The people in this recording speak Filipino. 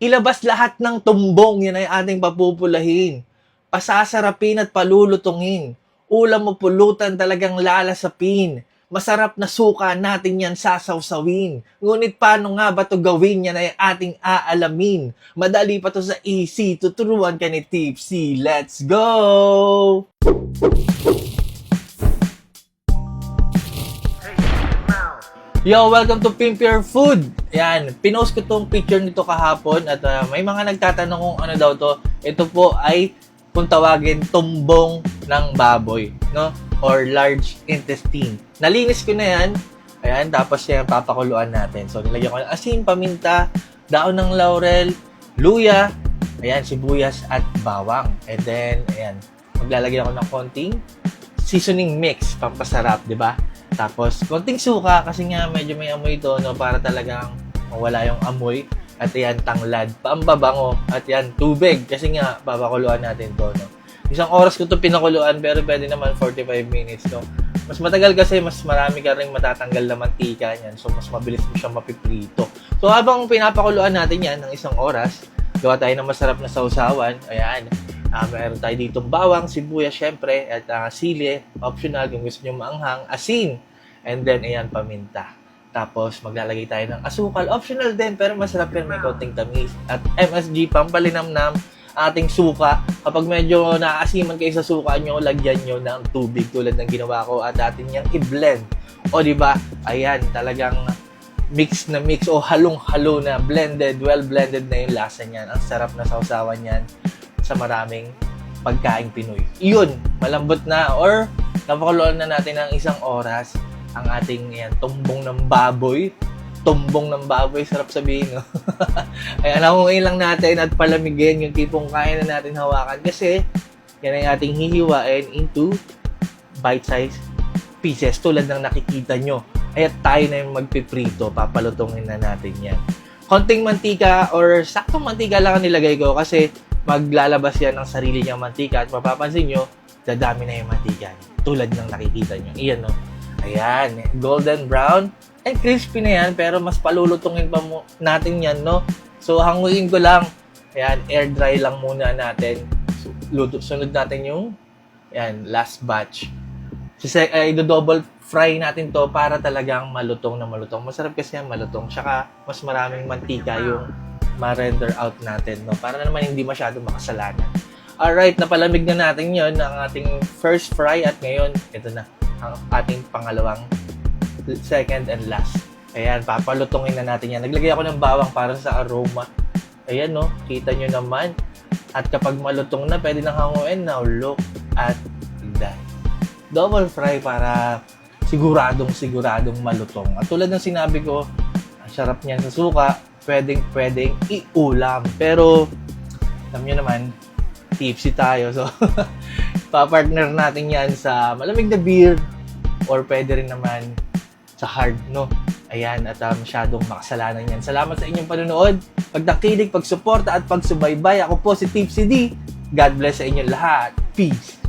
Ilabas lahat ng tumbong, yan ay ating papupulahin. Pasasarapin at palulutungin. Ulam o pulutan talagang lalasapin. Masarap na suka natin yan sasawsawin. Ngunit paano nga ba ito gawin, yan ay ating aalamin. Madali pa to sa easy, tuturuan ka ni Tipsy. Let's go! Yo, welcome to Pimp Your Food. Yan, pinost ko tong picture nito kahapon at may mga nagtatanong kung ano daw to. Ito po ay kung tawagin tumbong ng baboy, no? Or large intestine. Nalinis ko na yan. Ayan, tapos yan papakuluan natin. So nilagyan ko ng asin, paminta, daon ng laurel, luya, ayan, sibuyas at bawang. And then, ayan, maglalagay ako ng konting seasoning mix, pampasarap, di ba? Tapos, konting suka kasi nga medyo may amoy ito, no? Para talagang mawala yung amoy. At yan, tanglad. Paambabango. At yan, tubig. Kasi nga, papakuluan natin to, no? Isang oras ko to pinakuluan, pero pwede naman 45 minutes, no? Mas matagal kasi, mas marami ka rin matatanggal na mantika niyan. So, mas mabilis mo siyang mapiprito. So, habang pinapakuluan natin yan ng isang oras, gawa tayo ng masarap na sausawan. Ayan. Meron tayo ditong bawang, sibuyas, syempre, at sili, optional kung gusto nyo maanghang, asin, and then, ayan, paminta. Tapos, maglalagay tayo ng asukal, optional din, pero masarap yan, may konting tamis. At MSG, pampalinamnam, ating suka. Kapag medyo naaasiman kayo sa suka nyo, lagyan nyo ng tubig tulad ng ginawa ko at atin niyang i-blend. O, di ba? Ayan, talagang mix na mix o halong-halo na blended, well-blended na yung lasa niyan. Ang sarap na sausawan niyan sa maraming pagkaing Pinoy. Iyon, malambot na or napakuluan na natin ng isang oras ang ating yan, tumbong ng baboy. Tumbong ng baboy, sarap sabihin, no? Ayan, hanguin lang natin at palamigin yung tipong kaya na natin hawakan kasi yan ang ating hihiwain into bite-sized pieces tulad ng nakikita nyo. Ay tayo na yung magpiprito, papalutungin na natin yan. Konting mantika or saktong mantika lang ang nilagay ko kasi maglalabas yan ng sarili niyang mantika at mapapansin nyo, dadami na yung mantika niya. Tulad ng nakikita nyo. Iyan, no? Ayan, golden brown and crispy na yan, pero mas palulutungin pa natin yan, no? So, hanguin ko lang. Ayan, air dry lang muna natin. Sunod natin yung ayan, last batch. Do-double fry natin to para talagang malutong na malutong. Masarap kasi yan malutong. Tsaka, mas maraming mantika yung ma-render out natin, no? Para naman hindi masyado makasalanan. Alright, napalamig na natin yon ang ating first fry at ngayon, ito na, ang ating pangalawang, second and last. Ayan, papalutungin na natin yan. Naglagay ako ng bawang para sa aroma. Ayan, no? Kita nyo naman. At kapag malutong na, pwede nang hanguin. Now, look at that. Double fry para siguradong malutong. At tulad ng sinabi ko, ang sarap niyan sa suka, pwedeng iulam. Pero, alam nyo naman, tipsy tayo. So, papartner natin yan sa malamig na beer or pwede rin naman sa hard, no? Ayan, at masyadong makasalanan yan. Salamat sa inyong panonood, pagtakilig, pagsuporta at pagsubaybay. Ako po si Tipsy D. God bless sa inyong lahat. Peace!